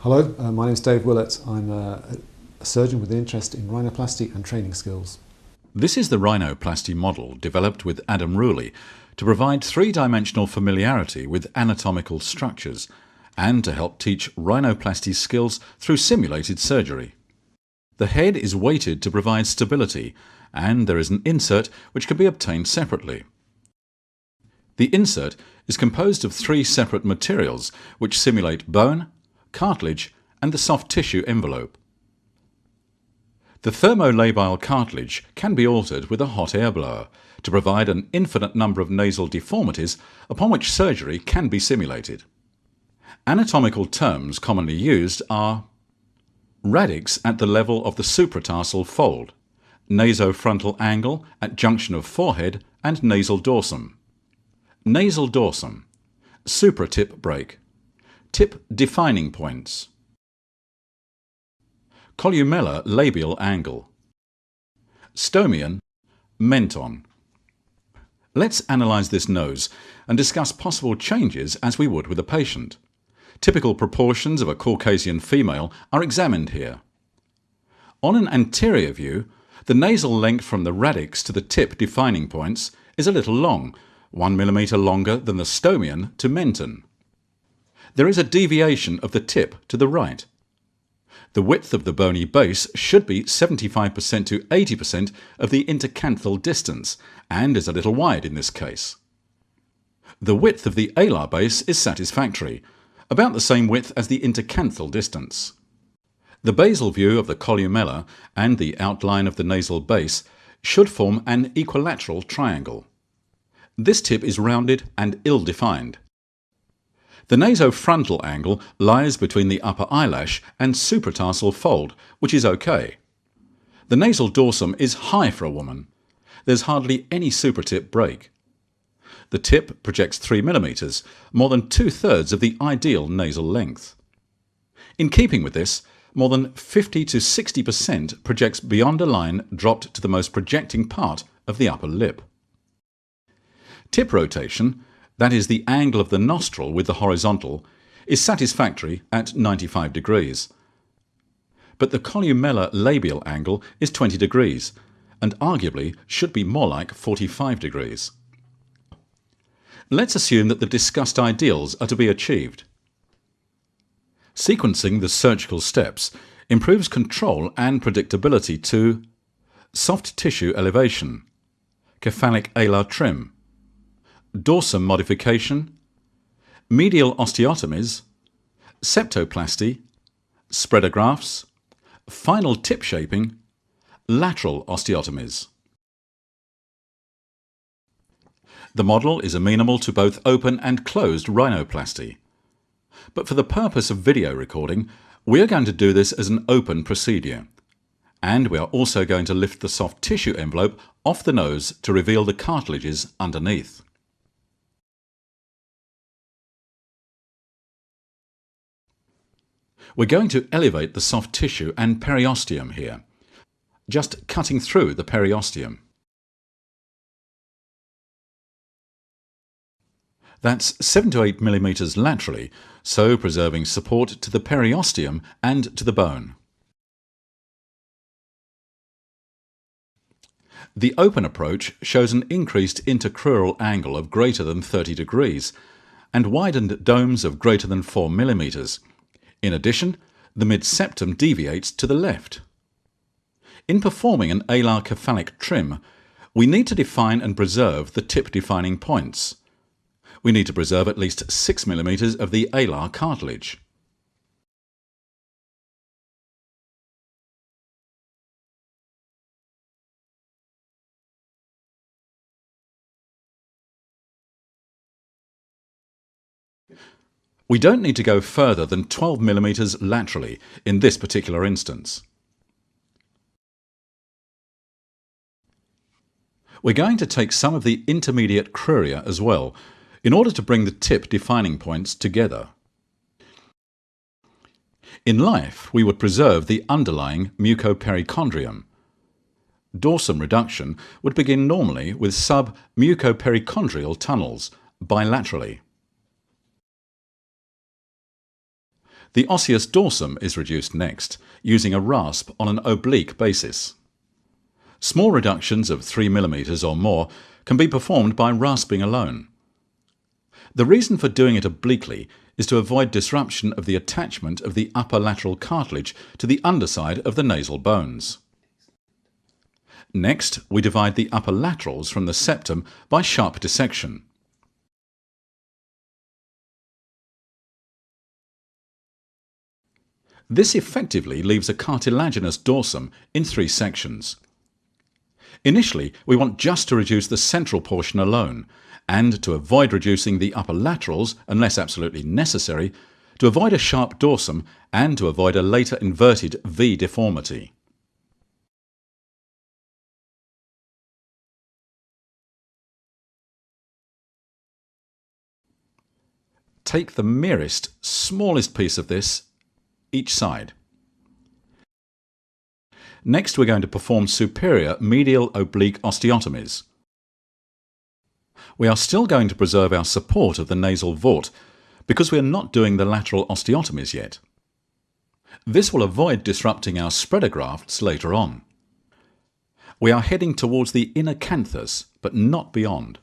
Hello, my name is Dave Willett. I'm a surgeon with an interest in rhinoplasty and training skills. This is the rhinoplasty model developed with Adam Ruley to provide three-dimensional familiarity with anatomical structures and to help teach rhinoplasty skills through simulated surgery. The head is weighted to provide stability, and there is an insert which can be obtained separately. The insert is composed of three separate materials which simulate bone, cartilage and the soft tissue envelope. The thermolabile cartilage can be altered with a hot air blower to provide an infinite number of nasal deformities upon which surgery can be simulated. Anatomical terms commonly used are radix at the level of the supratarsal fold, nasofrontal angle at junction of forehead and nasal dorsum, nasal dorsum, supratip break, tip defining points, columellar labial angle, stomian, menton. Let's analyse this nose and discuss possible changes as we would with a patient. Typical proportions of a Caucasian female are examined here. On an anterior view, the nasal length from the radix to the tip defining points is a little long, 1 mm longer than the stomian to menton. There is a deviation of the tip to the right. The width of the bony base should be 75% to 80% of the intercanthal distance, and is a little wide in this case. The width of the alar base is satisfactory, about the same width as the intercanthal distance. The basal view of the columellar and the outline of the nasal base should form an equilateral triangle. This tip is rounded and ill-defined. The nasofrontal angle lies between the upper eyelash and supratarsal fold, which is okay. The nasal dorsum is high for a woman. There's hardly any supratip break. The tip projects 3 mm, more than 2/3 of the ideal nasal length. In keeping with this, more than 50 to 60% projects beyond a line dropped to the most projecting part of the upper lip. Tip rotation, that is the angle of the nostril with the horizontal, is satisfactory at 95 degrees. But the columellar labial angle is 20 degrees, and arguably should be more like 45 degrees. Let's assume that the discussed ideals are to be achieved. Sequencing the surgical steps improves control and predictability to soft tissue elevation, cephalic alar trim, dorsum modification, medial osteotomies, septoplasty, spreader grafts, final tip shaping, lateral osteotomies. The model is amenable to both open and closed rhinoplasty. But for the purpose of video recording, we are going to do this as an open procedure. And we are also going to lift the soft tissue envelope off the nose to reveal the cartilages underneath. We're going to elevate the soft tissue and periosteum here, just cutting through the periosteum. That's 7 to 8 mm laterally, so preserving support to the periosteum and to the bone. The open approach shows an increased intercrural angle of greater than 30 degrees and widened domes of greater than 4 mm. In addition, the mid-septum deviates to the left. In performing an alar cephalic trim, we need to define and preserve the tip defining points. We need to preserve at least 6 mm of the alar cartilage. We don't need to go further than 12 mm laterally in this particular instance. We're going to take some of the intermediate cruria as well, in order to bring the tip defining points together. In life, we would preserve the underlying mucoperichondrium. Dorsum reduction would begin normally with sub-mucoperichondrial tunnels, bilaterally. The osseous dorsum is reduced next, using a rasp on an oblique basis. Small reductions of 3 mm or more can be performed by rasping alone. The reason for doing it obliquely is to avoid disruption of the attachment of the upper lateral cartilage to the underside of the nasal bones. Next, we divide the upper laterals from the septum by sharp dissection. This effectively leaves a cartilaginous dorsum in 3 sections. Initially, we want just to reduce the central portion alone, and to avoid reducing the upper laterals unless absolutely necessary, to avoid a sharp dorsum and to avoid a later inverted V deformity. Take the merest, smallest piece of this each side. Next, we're going to perform superior medial oblique osteotomies. We are still going to preserve our support of the nasal vault because we are not doing the lateral osteotomies yet. This will avoid disrupting our spreader grafts later on. We are heading towards the inner canthus, but not beyond.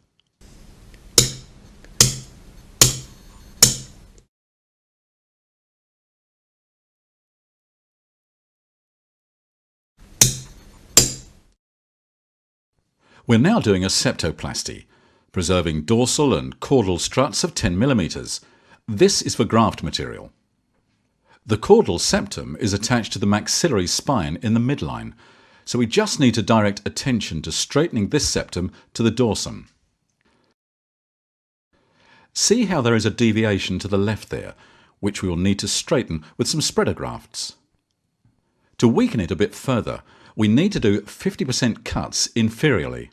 We're now doing a septoplasty, preserving dorsal and caudal struts of 10 mm. This is for graft material. The caudal septum is attached to the maxillary spine in the midline, so we just need to direct attention to straightening this septum to the dorsum. See how there is a deviation to the left there, which we will need to straighten with some spreader grafts. To weaken it a bit further, we need to do 50% cuts inferiorly.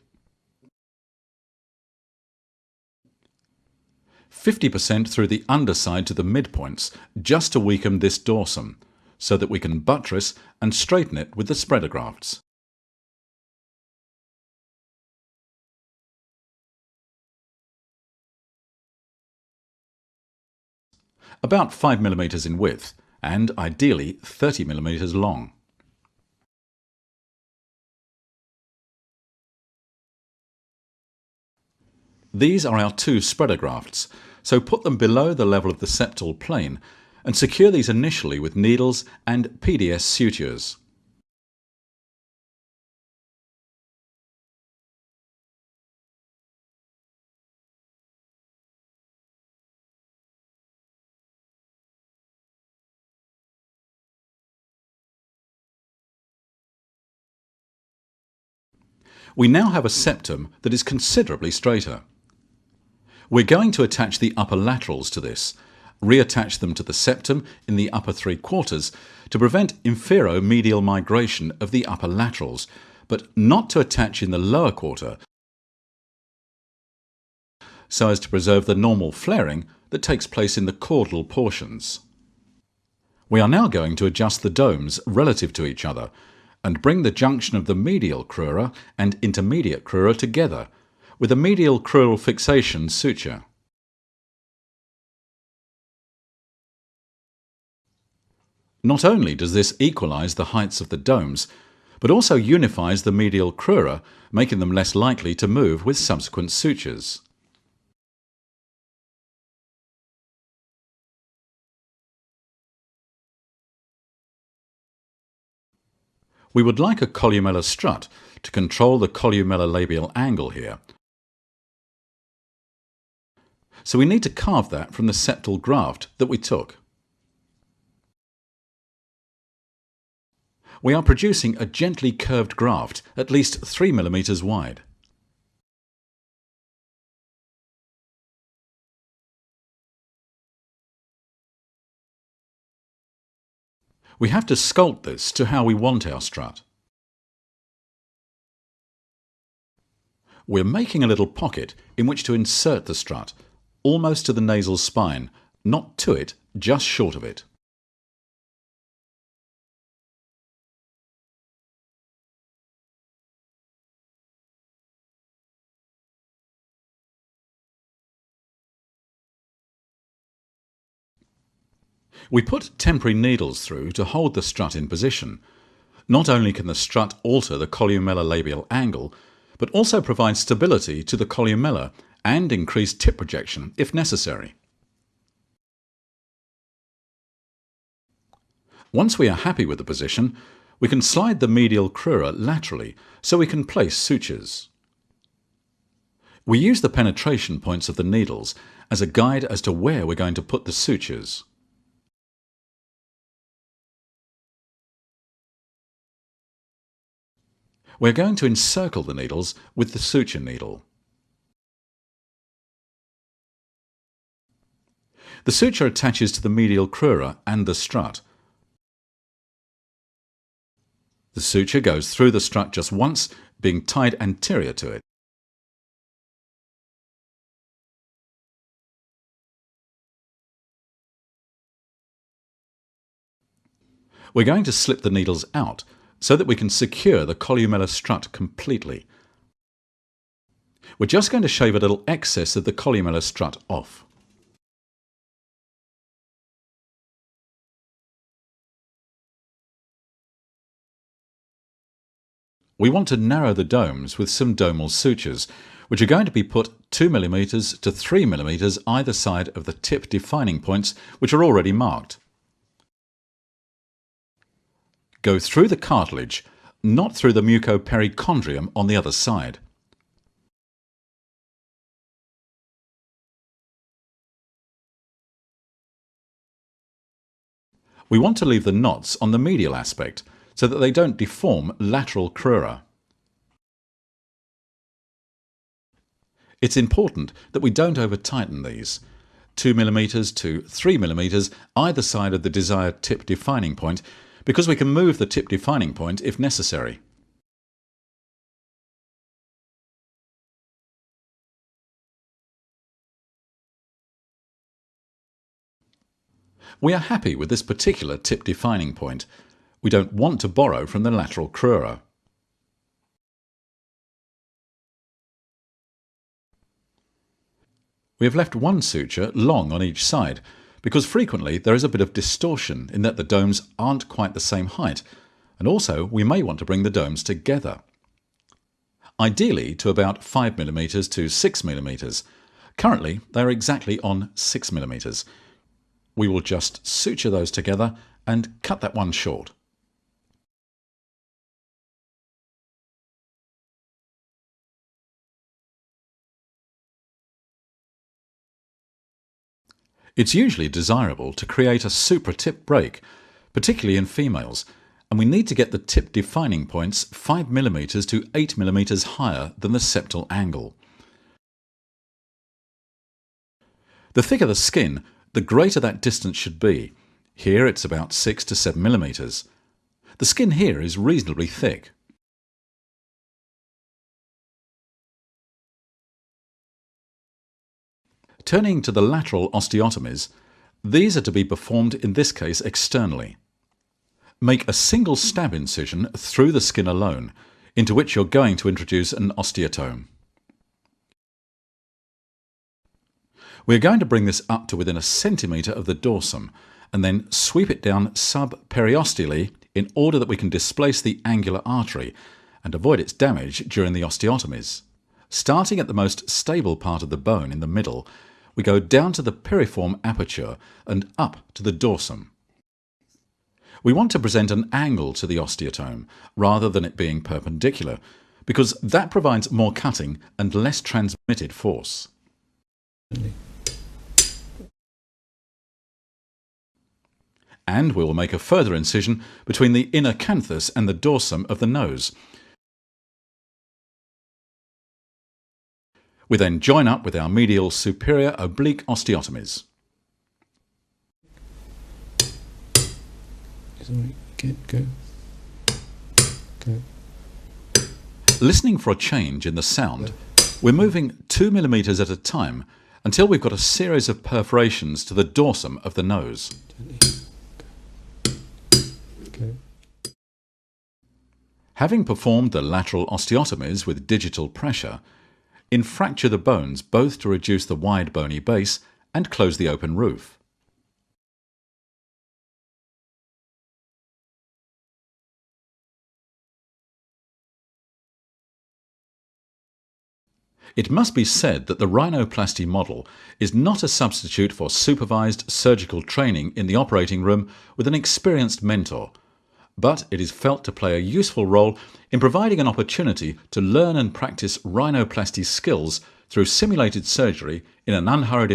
50% through the underside to the midpoints, just to weaken this dorsum, so that we can buttress and straighten it with the spreader grafts. About 5 mm in width, and ideally 30 mm long. These are our 2 spreader grafts, so put them below the level of the septal plane and secure these initially with needles and PDS sutures. We now have a septum that is considerably straighter. We're going to attach the upper laterals to this, reattach them to the septum in the upper 3/4 to prevent infero-medial migration of the upper laterals, but not to attach in the lower quarter, so as to preserve the normal flaring that takes place in the caudal portions. We are now going to adjust the domes relative to each other and bring the junction of the medial crura and intermediate crura together with a medial crural fixation suture. Not only does this equalize the heights of the domes, but also unifies the medial crura, making them less likely to move with subsequent sutures. We would like a columellar strut to control the columellar labial angle here. So we need to carve that from the septal graft that we took. We are producing a gently curved graft at least 3 mm wide. We have to sculpt this to how we want our strut. We're making a little pocket in which to insert the strut, almost to the nasal spine, not to it, just short of it. We put temporary needles through to hold the strut in position. Not only can the strut alter the columellar labial angle, but also provide stability to the columella and increase tip projection if necessary. Once we are happy with the position, we can slide the medial crura laterally so we can place sutures. We use the penetration points of the needles as a guide as to where we're going to put the sutures. We're going to encircle the needles with the suture needle. The suture attaches to the medial crura and the strut. The suture goes through the strut just once, being tied anterior to it. We're going to slip the needles out so that we can secure the columellar strut completely. We're just going to shave a little excess of the columellar strut off. We want to narrow the domes with some domal sutures, which are going to be put 2 mm to 3 mm either side of the tip defining points, which are already marked. Go through the cartilage, not through the mucoperichondrium on the other side. We want to leave the knots on the medial aspect so that they don't deform lateral crura. It's important that we don't over-tighten these. 2 mm to 3 mm either side of the desired tip defining point, because we can move the tip defining point if necessary. We are happy with this particular tip defining point. We don't want to borrow from the lateral crura. We have left one suture long on each side, because frequently there is a bit of distortion in that the domes aren't quite the same height, and also we may want to bring the domes together. Ideally to about 5 mm to 6 mm. Currently they are exactly on 6 mm. We will just suture those together and cut that one short. It's usually desirable to create a supra-tip break, particularly in females, and we need to get the tip defining points 5 mm to 8 mm higher than the septal angle. The thicker the skin, the greater that distance should be. Here it's about 6 to 7 mm. The skin here is reasonably thick. Turning to the lateral osteotomies, these are to be performed in this case externally. Make a single stab incision through the skin alone, into which you're going to introduce an osteotome. We're going to bring this up to within a centimetre of the dorsum, and then sweep it down sub-periosteally in order that we can displace the angular artery and avoid its damage during the osteotomies. Starting at the most stable part of the bone in the middle, we go down to the piriform aperture and up to the dorsum. We want to present an angle to the osteotome rather than it being perpendicular, because that provides more cutting and less transmitted force. And we will make a further incision between the inner canthus and the dorsum of the nose. We then join up with our medial superior oblique osteotomies. Go. Listening for a change in the sound, we're moving 2 mm at a time until we've got a series of perforations to the dorsum of the nose. Having performed the lateral osteotomies with digital pressure, infracture the bones both to reduce the wide bony base and close the open roof. It must be said that the rhinoplasty model is not a substitute for supervised surgical training in the operating room with an experienced mentor, but it is felt to play a useful role in providing an opportunity to learn and practice rhinoplasty skills through simulated surgery in an unhurried environment.